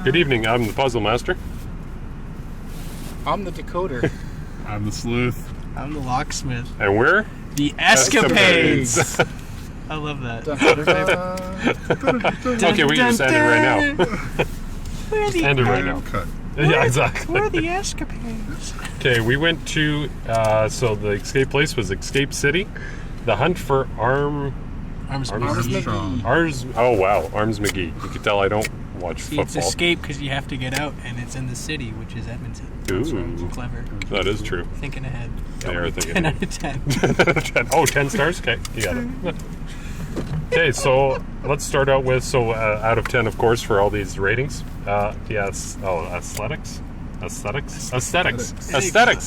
Good evening, I'm the Puzzle Master. I'm the decoder. I'm the sleuth. I'm the locksmith. And we're The Escapades. I love that. Okay, we can just end it right now. Just end it right now. Cut. Yeah, exactly. We're the Escapades. Okay, we went to, so the escape place was Escape City. The hunt for Arms Arms Magee. Magee. oh wow, Arms Magee. You can tell I don't watch See, it's football. escape because you have to get out, and it's in the city, which is Edmonton. Ooh, Clever. that is true. Thinking ahead. They are thinking. 10 out of 10. 10. Oh, 10 stars? Okay, you got it. Okay, so let's start out with, out of 10, of course, for all these ratings. Yes. Oh, aesthetics? Aesthetics.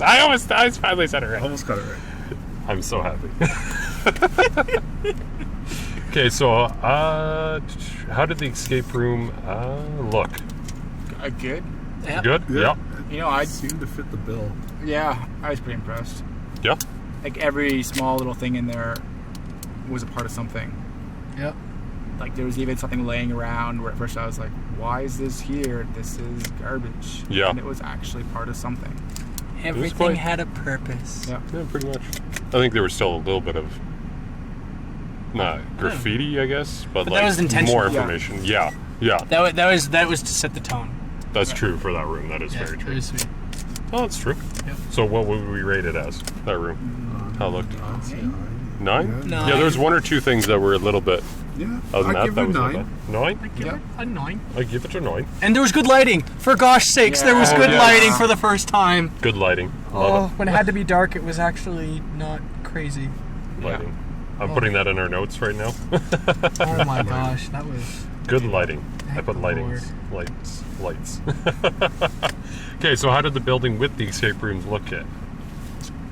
I finally said it right. Almost got it right. I'm so happy. Okay, so how did the escape room look? Good. Yep. Good? Yeah. You know, I Seemed to fit the bill. was pretty impressed. Yeah. Like every small little thing in there was a part of something. Yep. Like there was even something laying around where at first I was like, why is this here? This is garbage. Yeah. And it was actually part of something. Everything quite- had a purpose. Yeah. Yeah, pretty much. I think there was still a little bit of graffiti, I guess, but like that was intentional. more information. Yeah. That was to set the tone. That's true for that room. That is very It true. was sweet. Oh, that's true. Yep. So what would we rate it as, that room? How it looked? I'd say 9. 9? Nine. Yeah, there's one or two things that were a little bit... Yeah. Other than I'd give that it a was not 9. bad. 9? I give Yeah. it a 9. I give it a 9. And there was good lighting. For gosh sakes, there was Yeah. good Oh, yes. lighting for the first time. Good lighting. Love When it had to be dark, it was actually not crazy. it. Lighting. I'm putting that in our notes right now. Oh my gosh, that was... Good lighting. I put Lord. lightings. Lights. Okay, so how did the building with the escape rooms look at?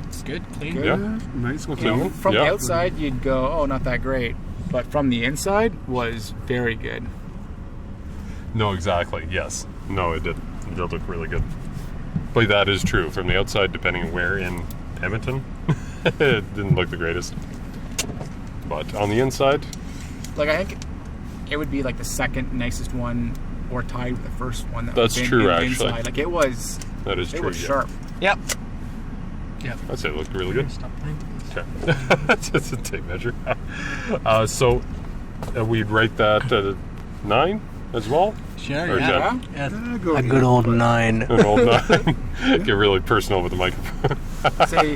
It's good, clean. Good. Yeah. Nice Clean. looking. From Yeah. the outside, you'd go, oh, not that great. But from the inside, was very good. No, exactly. Yes. No, it did. It did look really good. But that is true. From the outside, depending on where in Edmonton, it didn't look the greatest. But on the inside, Like, I think it would be like the second nicest one or tied with the first one. That's was true, in the actually. Inside. Like, it was... that is It true. was yeah. sharp. Yep. I'd say it looked really good. Stop playing. Okay. Just a tape measure. So we'd rate that 9 as well? Sure, Or yeah. 10? Yeah. Go A ahead. good old 9. An old 9. Get really personal with the microphone. Say,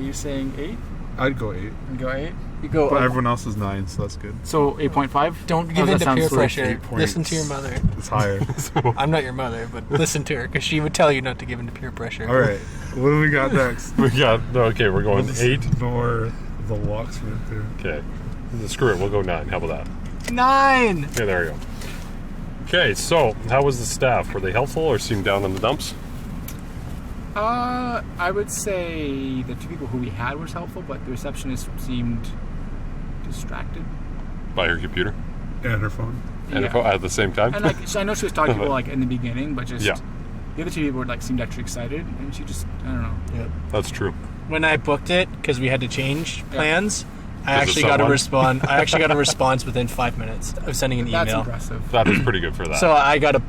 you're saying 8? I'd go 8. And go 8? You go. But everyone else is 9, so that's good. So 8.5? Don't How give does in that to sound, peer Sleuth? pressure. 8 points. Listen to your mother. It's higher. I'm not your mother, but listen to her because she would tell you not to give in to peer pressure. All right. What do we got next? Okay, we're going 8. Ignore the locksmith here. Okay. Screw it, we'll go 9. How about that? 9. Okay, there you go. Okay, so how was the staff? Were they helpful or seemed down in the dumps? I would say the two people who we had was helpful, but the receptionist seemed distracted. By her computer? And her phone. And at the same time? And like, I know she was talking to people like in the beginning, but just Yeah. the other two people were like seemed actually excited, and she just I don't know. Yep. That's true. When I booked it, because we had to change plans, I Because of actually got a someone? respond. I actually got a response within 5 minutes of sending an That's email. impressive. That is pretty good for that. So I got to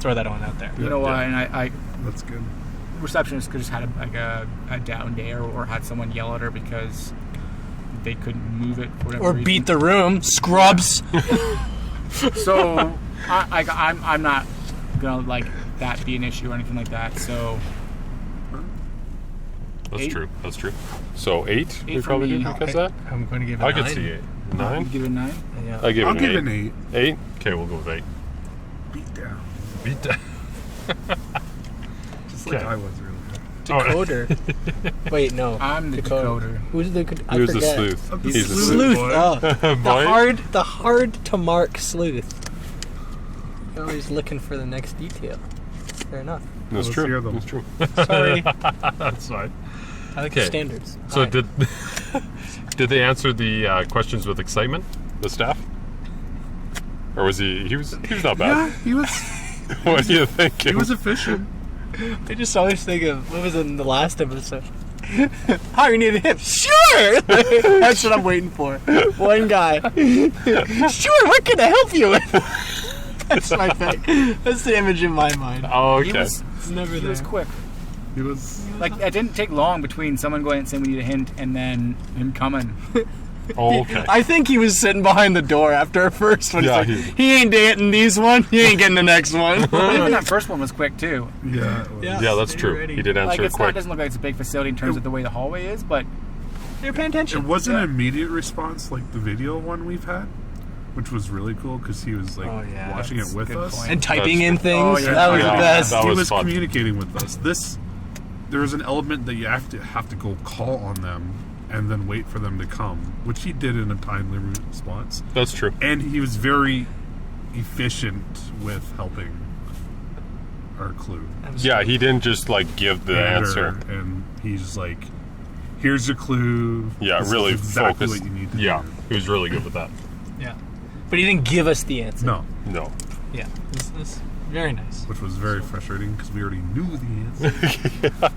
throw that one out there. You know why? Yeah. And I That's good. receptionist could just had a down day or had someone yell at her because they couldn't move it for whatever Or reason. beat the room, scrubs. So I'm not gonna like that be an issue or anything like that. So That's 8. true. That's true. So 8 we Eight for probably me. did because of that? I'm going to give it I 9. could see 8. you 9? give it a 9. Yeah. I give I'll it give an it 8. an 8. 8? Okay, we'll go with 8. Beat down. Beat that. Just like Okay. I was earlier. Decoder. Wait, no. I'm the decoder. Who's the? I He was the forget. sleuth. I'm the He's the sleuth. sleuth. Sleuth. Oh, Boy. the hard to mark sleuth. You're always looking for the next detail. Fair enough. That's Let's true. hear them. That's true. Sorry. That's fine. I like Okay. the standards. So Hi. did they answer the questions with excitement, the staff? Or was he was not Yeah, bad. he was. What do you think? He was efficient. I just always think of what was in the last episode. How you need a hip? Sure. That's what I'm waiting for. One guy. Sure. What can I help you with? That's my thing. That's the image in my mind. Oh, He okay. was, It's never he there. was quick. He was. Like, it didn't take long between someone going and saying we need a hint and then him coming. Oh, okay. I think he was sitting behind the door after our first one. Yeah, He's like, he ain't getting these one. He ain't getting the next one. Even that first one was quick, too. Yeah. It was. Yeah, that's They're true. ready. He did Like, answer it it quick. doesn't look like it's a big facility in terms of the way the hallway is, but They're paying attention. It wasn't an immediate response like the video one we've had, which was really cool because he was like Oh, yeah, watching it that's a with good us. point. And typing That's in good. things. Oh, yeah. That was Yeah, the best. that He was was fun. communicating with us. There was an element that you have to go call on them and then wait for them to come, which he did in a timely response. That's true. And he was very efficient with helping our clue. Yeah, he didn't just like give the answer. And he's like, here's your clue. Yeah, This is really exactly focused. what you need to Yeah, do. he was really good with that. Yeah. But he didn't give us the answer. No, No. Yeah. It's very nice. which was very frustrating because we already knew the answer.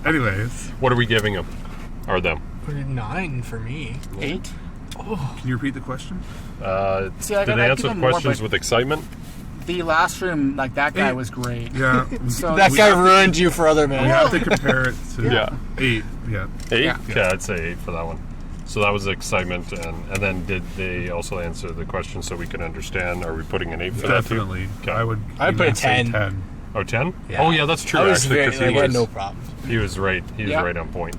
Anyways, What are we giving him? Or them? Put it 9 for me. 8? can you repeat the question? See, like, Did they I'd answer give the him more, questions but- with excitement? The last room, like, that guy Eight. was great. Yeah. So That We guy have to- ruined you for other We men. have to compare it to Yeah. 8. Yeah. 8? Yeah. Okay, I'd say 8 for that one. So that was excitement, and then did they also answer the question so we can understand? Are we putting an 8 for that too? Definitely. Okay. I'd put a say 10. Oh, 10? Yeah. Oh, yeah, that's true. I was actually, very, 'cause like, he I had was, no problem. he was right. He was Yeah. right on point.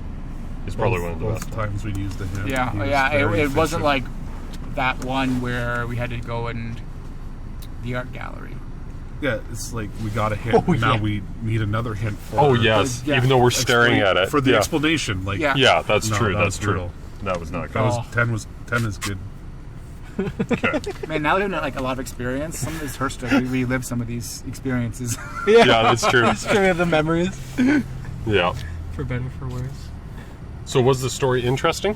He's probably one of the both best. times we used the hint. Yeah, he was yeah. very It wasn't efficient. like that one where we had to go in the art gallery. Yeah, it's like we got a hint. Oh, Now yeah. we need another hint for. Oh, yes. Yeah. Even though we're staring explain- at it. for the yeah. explanation. Like Yeah. Yeah, that's No, true. that That's was true. brutal. That was not that good. was Oh. 10 is good. Okay. Man, now that we have like a lot of experience, some of this hurts to relive some of these experiences. Yeah, that's true. It's true, we have the memories. Yeah. For better, for worse. So was the story interesting?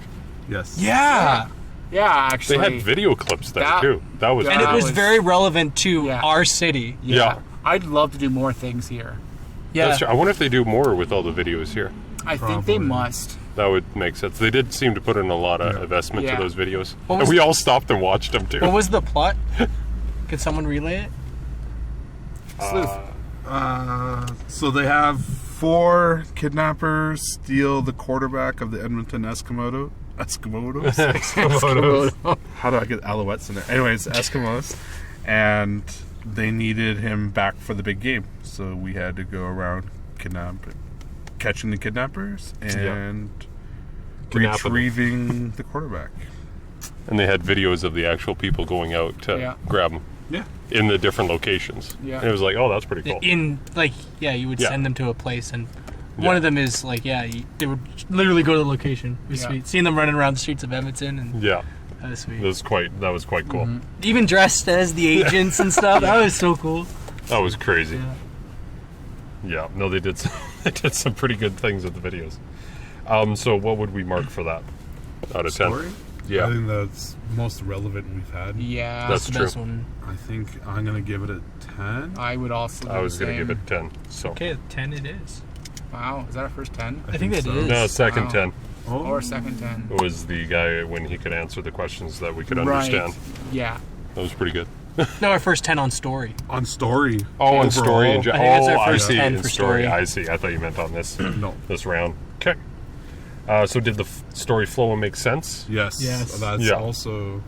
Yes. Yeah. Yeah, They actually. had video clips there That- too. That was Yeah. And it cool. was was- very relevant to Yeah. our city. Yeah. I'd love to do more things here. Yeah. That's true. I wonder if they do more with all the videos here. I think they Probably. must. That would make sense. They did seem to put in a lot of Yeah. investment Yeah. to those videos. What And was we the- all stopped and watched them too. What was the plot? Could someone relay it? Sleuth. So they have 4 kidnappers steal the quarterback of the Edmonton Eskimos. How do I get Alouettes in there? Anyways, Eskimos. And they needed him back for the big game. So we had to go around catching the kidnappers and Kidnapping them. retrieving the quarterback. And they had videos of the actual people going out to Yeah. grab them Yeah. in the different locations. Yeah. And it was like, oh, that's pretty cool. In, like, yeah, you would Yeah. send them to a place, and Yeah. one of them is, like, yeah, they would literally go to the location. It was Yeah. sweet. Seeing them running around the streets of Edmonton, and Yeah, that was sweet. that was quite cool. Even dressed as the agents and stuff. That was so cool. That was crazy. Yeah. Yeah, no, they did some pretty good things with the videos. So what would we mark for that out of 10? Story? Yeah. I think that's most relevant we've had. Yeah. That's the true. best one. I think I'm going to give it a 10. I would also do I was the going to same. give it 10. So Okay, 10 it is. Wow, is that our first 10? I think that so. is. no, second Wow. 10 Oh. Or second 10? was the guy when he could answer the questions that we could Right. understand. Yeah. That was pretty good. No, our first 10 on story. On story. Oh, on Overall. story and I think that's our I first see. 10 In for story, story. I see. I thought you meant on this No. this round. Okay. So did the story flow and make sense? Yes. Yes. That's Yeah. also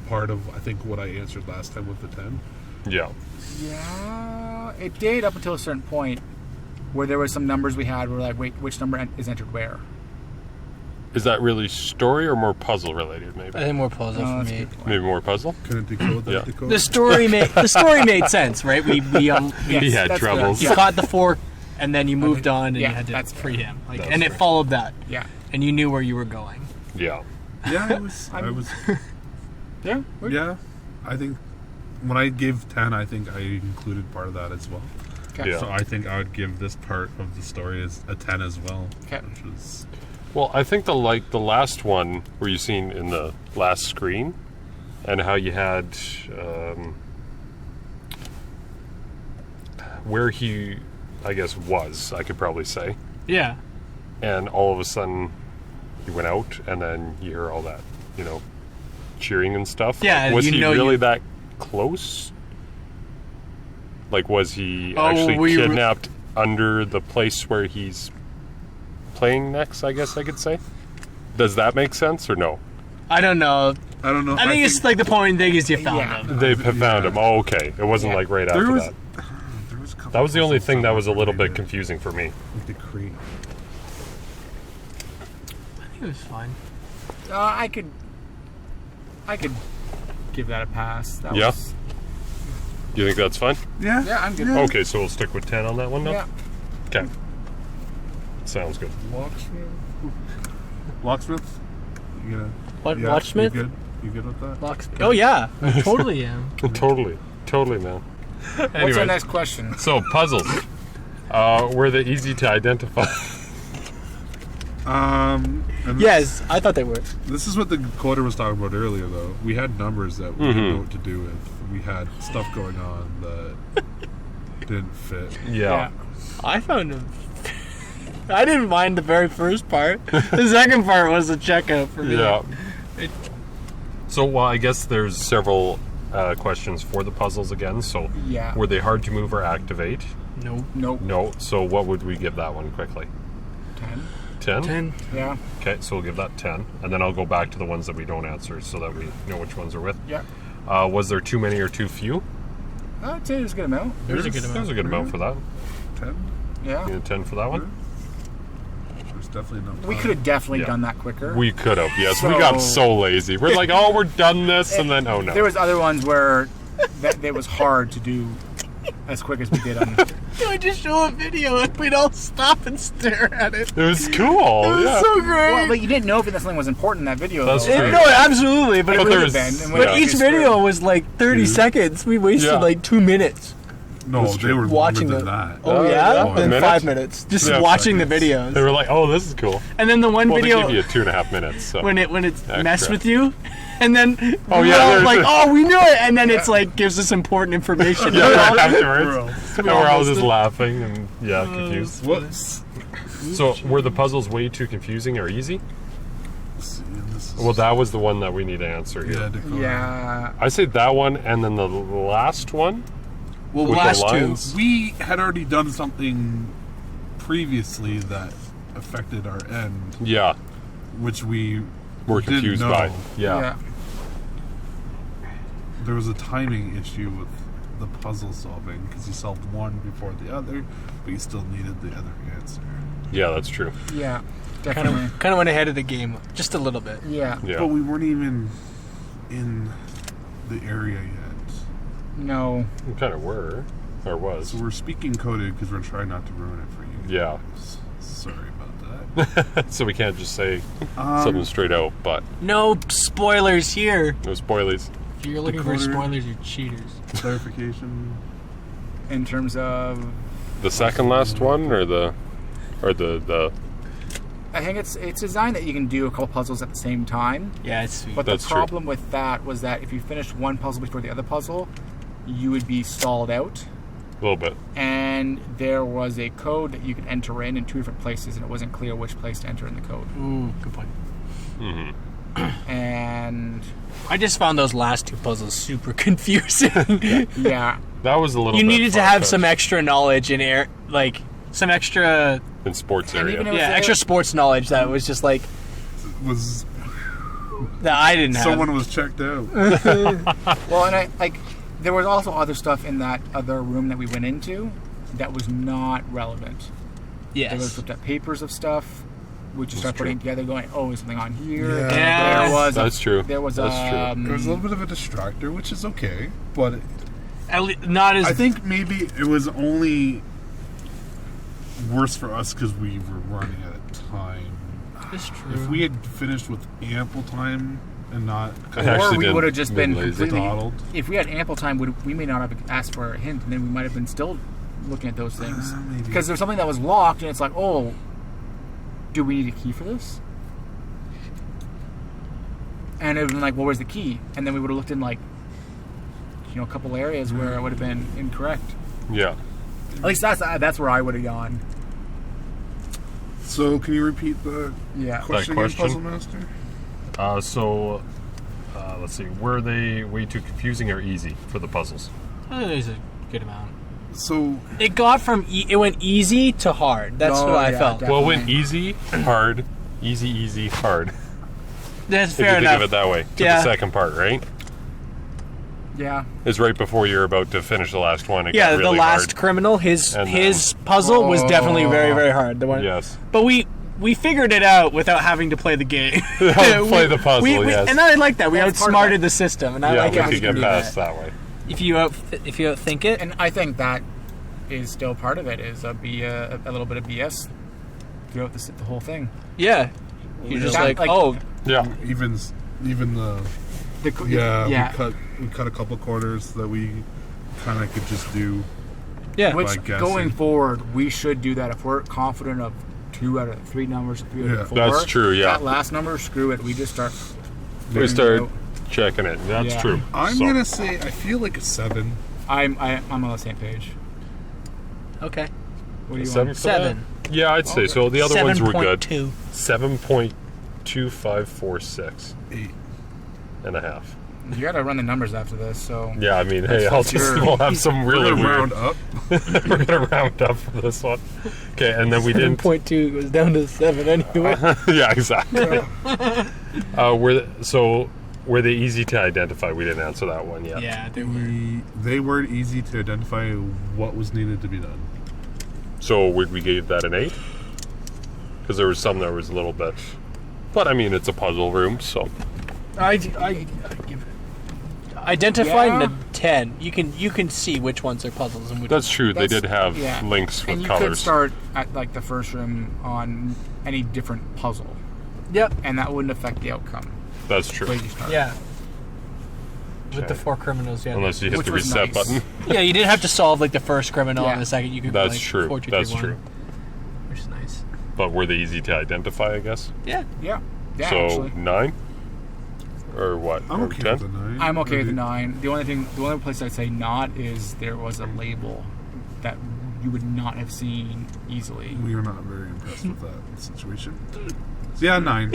part of, I think, what I answered last time with the 10. Yeah. Yeah, it did up until a certain point where there were some numbers we had where we're like, wait, which number is entered where? Is that really story or more puzzle related? Maybe. I think more puzzle Oh, for that's a me. good point. Maybe more puzzle. Couldn't decode that. Yeah. Decode. The story made sense, right? We Yes, He had that's troubles. you correct. caught the fork, and then you moved on, and Yeah, you had to that's free him. Like, That's and it right. followed that, Yeah. and you knew where you were going. Yeah. Yeah, I was. Yeah. Yeah, I think when I gave 10, I think I included part of that as well. Okay. Yeah. So I think I would give this part of the story as a 10 as well. Okay. Which is Well, I think the last one where you seen in the last screen, and how you had where he, I guess, was. I could probably say, Yeah. and all of a sudden he went out, and then you hear all that, you know, cheering and stuff. Yeah, was you he know really you- that close? Like, was he Oh, actually were you- kidnapped under the place where he's playing next, I guess I could say? Does that make sense or no? I don't know. I don't know. I think it's like the point thing is you found Yeah. him. They found him. Oh, okay. It wasn't Yeah. like right there after was. that. There was a couple That was the only puzzles thing that were was a little bit related, confusing for me. like the crate. I think it was fine. I could give that a pass. That Yeah? was, You think that's fine? Yeah. Yeah, I'm good. Okay, so we'll stick with 10 on that one now? Yeah. Okay. Sounds good. Locksmith. Locksmith. You gonna? What, Yeah, Watchsmith? You good? You good with that? Locksmith. Oh yeah, I totally am. Totally, man. What's our Anyways, next question? so puzzles. Were they easy to identify? And Yes, I thought they were. This is what the coder was talking about earlier, though. We had numbers that we didn't know what to do with. We had stuff going on that didn't fit. Yeah. I found him. I didn't mind the very first part. The second part was a checkout for me. Yeah. So, well, I guess there's several questions for the puzzles again. So, Yeah. were they hard to move or activate? Nope. Nope. No. So, what would we give that one quickly? 10. 10? 10. Yeah. Okay, so we'll give that 10. And then I'll go back to the ones that we don't answer so that we know which ones are with. Yeah. Was there too many or too few? I'd say it was a good amount. There's a good There's amount. a good amount for that. 10? Yeah. You need 10 for that one? There's definitely no. We could have definitely Yeah. done that quicker. We could have, yes. We got so lazy. We're like, oh, we're done this, and then, oh no. There was other ones where that it was hard to do as quick as we did on. Can we just show a video and we'd all stop and stare at it? It was cool. It was yeah. so great. Well, but you didn't know if something was important in that video. That's though. true. No, absolutely, but, But it there was, was- been, and but when each you video was like 30 seconds. We wasted Yeah. like 2 minutes No, That's they true. were watching longer them. than that. Oh Oh, yeah, yeah. then A 5 minute? minutes just Yeah, watching the 5 minutes. They videos. were like, oh, this is cool. And then the one Well, video they give you 2.5 minutes. So. when it messed Extra. with you, and then Oh, we're yeah, all there's like, a- oh, we knew it, and then it's like gives us important information. Yeah, right Bro. afterwards. And we're all missed just it. laughing and, yeah, confused. Whoops. So, were the puzzles way too confusing or easy? See, this is- Well, that was the one that we need to answer here. yeah, Dakota. Yeah. I say that one, and then the last one. Well, With the last two. lines? We had already done something previously that affected our end, Yeah, which we we're didn't confused know. by. Yeah. There was a timing issue with the puzzle solving because you solved one before the other, but you still needed the other answer. Yeah, that's true. Yeah. Kind Definitely. of went ahead of the game just a little bit. Yeah. Yeah. But we weren't even in the area yet. No. We kind of were, or was. So we're speaking coded because we're trying not to ruin it for you. Yeah. Sorry about that. So we can't just say something straight out, but No spoilers here. no spoilies. If you're looking for Decoder. spoilers, you're cheaters. Clarification. In terms of, The second last one, or the I think it's designed that you can do a couple puzzles at the same time. Yeah, it's sweet. But That's the true. problem with that was that if you finished one puzzle before the other puzzle, you would be stalled out. a little bit. And there was a code that you could enter in 2 different places, and it wasn't clear which place to enter in the code. Ooh, good point. And I just found those last two puzzles super confusing. yeah, That was a little. You bit needed to have far-fetched some extra knowledge in air, like some extra, in sports And area. even if- yeah, extra sports knowledge that was just like Was that I didn't have. someone was checked out? well, and I like there was also other stuff in that other room that we went into that was not relevant. There was Yes. looked at papers of stuff, which you start true. putting together, going, "Oh, there's something on here." Yeah. Yes. There was That's true. There was That's true. It was a little bit of a distractor, which is okay, but Not as I think maybe it was only worse for us because we were running out of time. That's true. If we had finished with ample time and not I actually or we did would have just been lazy. completely. Dawdled. If we had ample time, we may not have asked for a hint, and then we might have been still looking at those things maybe. because there's something that was locked, and it's like, oh, do we need a key for this? And it would have been like, well, where's the key? And then we would have looked in like, a couple areas where it would have been incorrect. Yeah. At least that's where I would have gone. So, can you repeat the Yeah. question, question? again, Puzzle Master? So, let's see. Were they way too confusing or easy for the puzzles? There's a good amount. So It got from it went easy to hard. That's Oh, what I yeah, felt. definitely. Well, it went easy, hard, easy, hard. That's If you fair think enough. of it that way. To Yeah. the second part, right? Yeah. Is right before you're about to finish the last one. It Yeah, got really the last hard. criminal, his And puzzle was definitely very, Oh. very hard. The one, Yes. but we figured it out without having to play the game. Play the puzzle, yes. And I like that. We That's part of outsmarted it. the system, and I Yeah, like we how could get do past that. that way. If you outthink it, And I think that is still part of it, is a little bit of BS throughout the whole thing. yeah, you're just That, like, oh, Yeah. even the Yeah. we cut a couple corners that we kind of could just do. yeah, Which, by guessing. going forward, we should do that if we're confident of 2 out of 3 numbers, 3 out Yeah. of 4. That's true, yeah. That last number, screw it. We just start. We figuring start it out. checking it. That's Yeah. true. I'm So, gonna say I feel like a 7. I'm on the same page. okay, What do you 7 want? for 7. that? Yeah, I'd say so. The other ones were good. 7.2. 7.2546 8. and a half. You got to run the numbers after this, so. Yeah, I mean, hey, we'll have some really We're weird. gonna round up. We're gonna round up for this one. Okay, and then we didn't. 7.2 goes down to 7 anyway. Yeah, exactly. Were they easy to identify? We didn't answer that one yet. Yeah, they were. They weren't easy to identify what was needed to be done. So would we give that an 8? Because there was some that was a little bit. But I mean, it's a puzzle room, so I give it. Identifying Yeah. the 10, you can see which ones are puzzles and which. that's true. They That's- did have yeah. links with And you colors. could start at like the first room on any different puzzle, Yep. and that wouldn't affect the outcome. That's true. Way you start. Yeah. With the Okay. 4 criminals, yeah. Unless you hit Which the was reset nice. button. Yeah, you didn't have to solve like the first criminal Yeah. and the second. You could That's go, like, true. 4, 2, That's 3, 1, true. which is nice. But were they easy to identify? I guess. Yeah. Yeah. Yeah. So Actually, 9 or what? I'm or okay 10? with a 9. I'm okay with the 9. The only place I'd say not is there was a label that you would not have seen easily. We were not very impressed with that situation. So yeah, 9.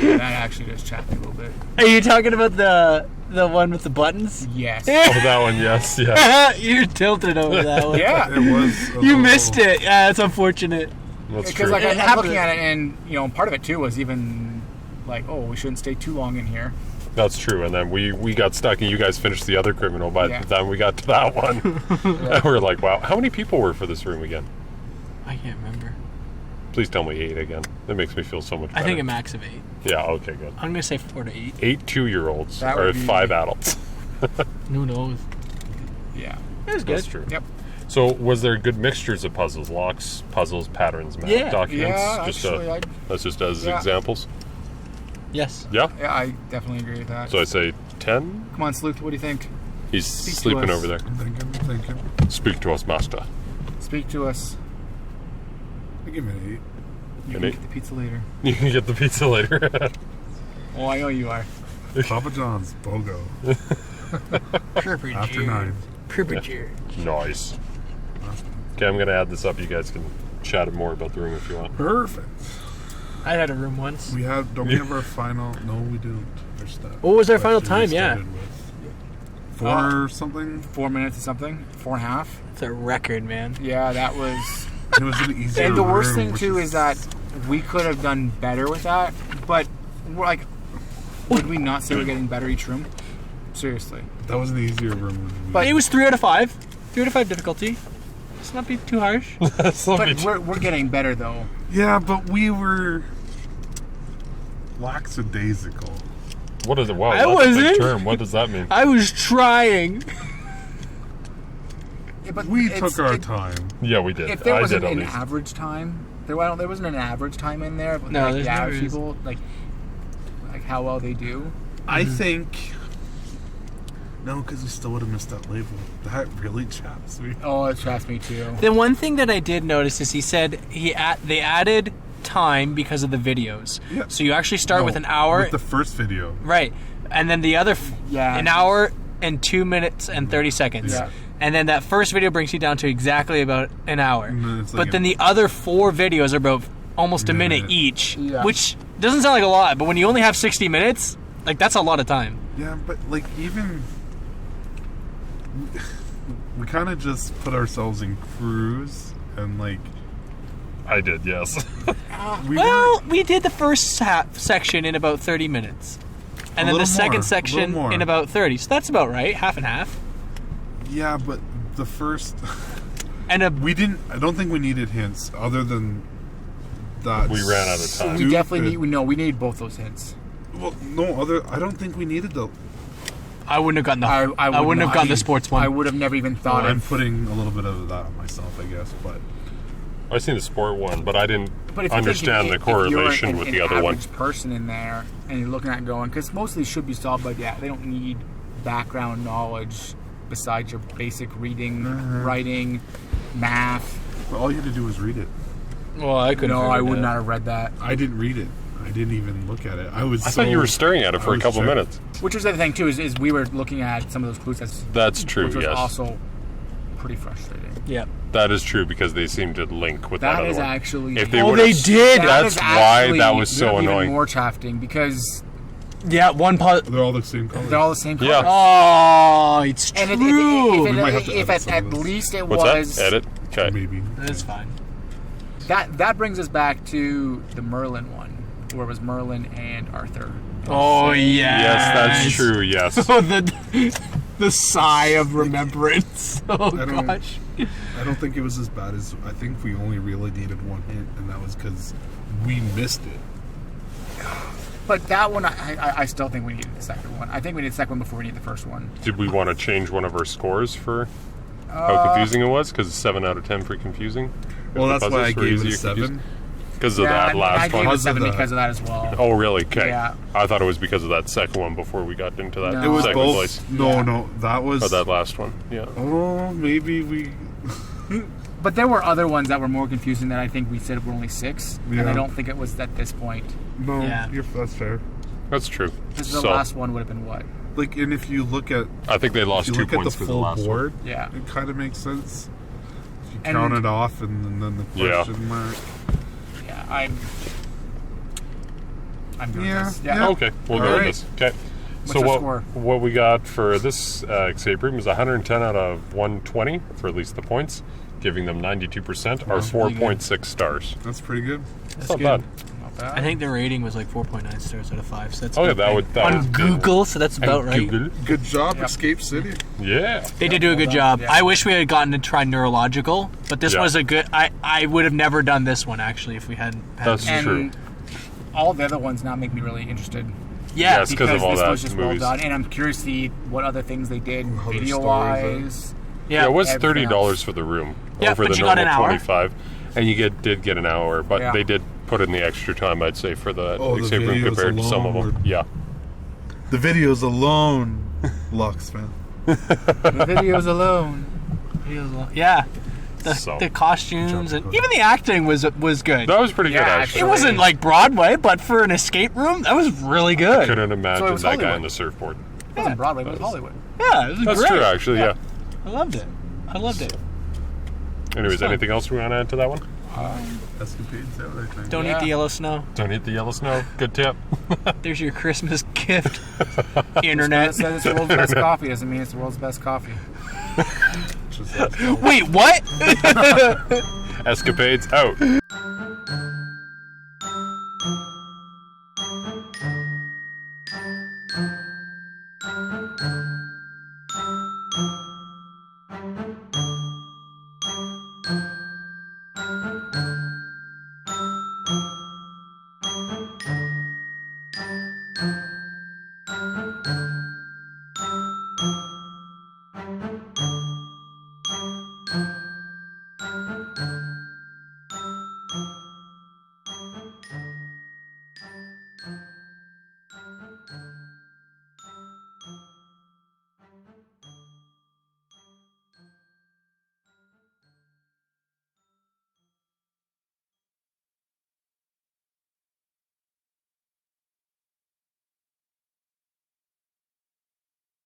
That actually just chapped me a little bit. Are you talking about the one with the buttons? Yes. Oh, that one. Yes. Yeah. You're tilted over that one. Yeah. It was. You missed it. Yeah, that's unfortunate. That's Because true. like It I'm happened. looking at it, and part of it too was even like, oh, we shouldn't stay too long in here. That's true. And then we got stuck, and you guys finished the other criminal by Yeah. the time we got to that one. And we were like, wow, how many people were for this room again? I can't remember. Please tell me 8 again. That makes me feel so much better. I think a max of 8. Yeah, okay, good. I'm gonna say 4 to 8. 8 2-year-olds That or would be- 5 adults. Who knows? Yeah. It was good. That's true. Yep. So, was there good mixtures of puzzles, locks, puzzles, patterns, map, Yeah. documents? Yeah. just Actually, that's just as yeah. examples. Yes. Yeah. I definitely agree with that. So I say 10. Come on, Sleuth. What do you think? He's Speak to sleeping us. over there. Thinking. Speak to us, master. Speak to us. I give it an You An can 8? get the pizza later. You can get the pizza later. Oh, I know you are. 8. Papa John's BOGO after 9. Premature. Nice. Okay, I'm gonna add this up. You guys can chat more about the room if you want. Perfect. I had a room once. We have our final? No, we didn't. There's that. What was our final question we time? Yeah. started with. 4 something. 4 minutes or something. 4.5. It's a record, man. Yeah, that was. It was an easier. And the worst room, thing which too is that we could have done better with that. But we're like, would we not say we're getting better each room? Seriously. that was an easier room. But it was 3 out of 5. 3 out of 5 difficulty. Let's not be too harsh. That's not But me- we're getting better though. Yeah, but we were lackadaisical. What is it? Wow, I that's a big wasn't. term. What does that mean? I was trying. Yeah, but We it's- took our it- time. Yeah, we did. If there I wasn't did at an least. average time, there wasn't an average time in there. But No, like there's the average never is. people, like how well they do. I think. No, because we still would have missed that label. That really chaps me. Oh, it traps me too. The one thing that I did notice is he said they added time because of the videos. Yeah. So you actually start No, with an hour. With the first video. Right. And then the other, Yeah. an hour and 2 minutes and 30 seconds. Yeah. And then that first video brings you down to exactly about an hour. And then it's But like then the other 4 videos are about almost a minute Minute. each, Yeah. which doesn't sound like a lot, but when you only have 60 minutes, like that's a lot of time. Yeah, but like even we kind of just put ourselves in cruise and like I did, yes. We did the first section in about 30 minutes. And then the second section in about 30. So that's about right, half and half. Yeah, but the first And we didn't. I don't think we needed hints other than that. We ran out of time. We definitely we need both those hints. Well, no other. I don't think we needed the. I wouldn't have gotten the. I wouldn't have gotten the sports one. I would have never even thought I'm of. putting a little bit of that on myself, I guess, but. I seen the sport one, but I didn't But if understand the correlation with the other one. If you're an person in there and you're looking at it going, because most of these should be solved, but yeah, they don't need background knowledge besides your basic reading, writing, math. But all you had to do was read it. Well, I couldn't. No, I would not have read that. I didn't read it. I didn't even look at it. I thought you were staring at it for a couple minutes. Which was the other thing too, is we were looking at some of those clues. That's true. Which was yes, also pretty frustrating. Yeah. that is true because they seem to link with that That other is one. actually. If they Oh, would've- they did. That's why that was so even annoying. more shafting because Yeah, one part. They're all the same color. they're all the same color. Yeah. Oh, it's true. And We might have to if edit some at of this. least it What's was that? Edit. Okay. Maybe. That's fine. that brings us back to the Merlin one, where it was Merlin and Arthur. Oh yeah. Yes, that's true. Yes. Oh, the sigh of remembrance. Oh I don't- gosh. I don't think it was as bad as. I think we only really needed one hint, and that was because we missed it. But that one, I still think we needed the second one. I think we need the second one before we need the first one. Did we want to change one of our scores for how confusing it was? Because 7 out of 10 for confusing. Well, If the that's why I puzzles were gave easy it to a 7. Because of Yeah, that I last gave it a one. 7 Because of that. because of that as well. Oh, really? Okay. Yeah. I thought it was because of that second one before we got into that No. It was second both. place. No, Yeah. no, that was. Or that last one. Yeah. Oh, maybe we. But there were other ones that were more confusing that I think we said were only 6. And Yeah. I don't think it was at this point. No, Yeah. that's fair. That's true. Because the So, last one would have been what? Like, and if you look at I think they lost if you 2 look at points the for the full last board, Yeah. it kind of makes sense. If you And- count it off, and then the Yeah. question mark. Yeah, I'm doing Yeah, this. yeah. one. Okay, we'll go All with right. this. Okay. What's So our what score? what we got for this escape room is 110 out of 120 for at least the points, giving them 92%, or 4.6 stars. That's pretty good. That's not bad. Not bad. I think the rating was like 4.9 stars out of 5. So that's Oh yeah, about right. that on would Google. So that's about right. Google. Good job, Yep. Escape City. Yeah. They did do a good Well job. done, yeah. I wish we had gotten to try neurological, but this Yeah. was a good. I would have never done this one actually if we hadn't. Had That's and true. all the other ones now make me really interested. yeah. Yes. 'cause of all this that was just movies. well done, and I'm curious to see what other things they did How their video stories wise. Yeah, it was everything $30 else. for the room Yeah, over but the you got normal an hour. 25, and you did get an hour, but Yeah. they did put in the extra time, I'd say, for the Oh, the escape room videos compared to some of alone them. were- Yeah. The videos alone, Lux, man. The videos alone. Yeah. The, So- the costumes and Jump even the acting was good. That was pretty good, Yeah, actually. It wasn't like Broadway, but for an escape room, that was really good. Couldn't imagine So it was that guy Hollywood. on the surfboard. It wasn't Broadway, it was Hollywood. Yeah, it was That's great. true, actually, yeah. I loved it. I loved it. Anyways, fun. anything else we want to add to that one? Escapades, that what I think. Don't Yeah. eat the yellow snow. Don't eat the yellow snow. Good tip. There's your Christmas gift. It Internet. says it's the world's best coffee doesn't mean it's the world's best coffee. Just Wait, what? Escapades out.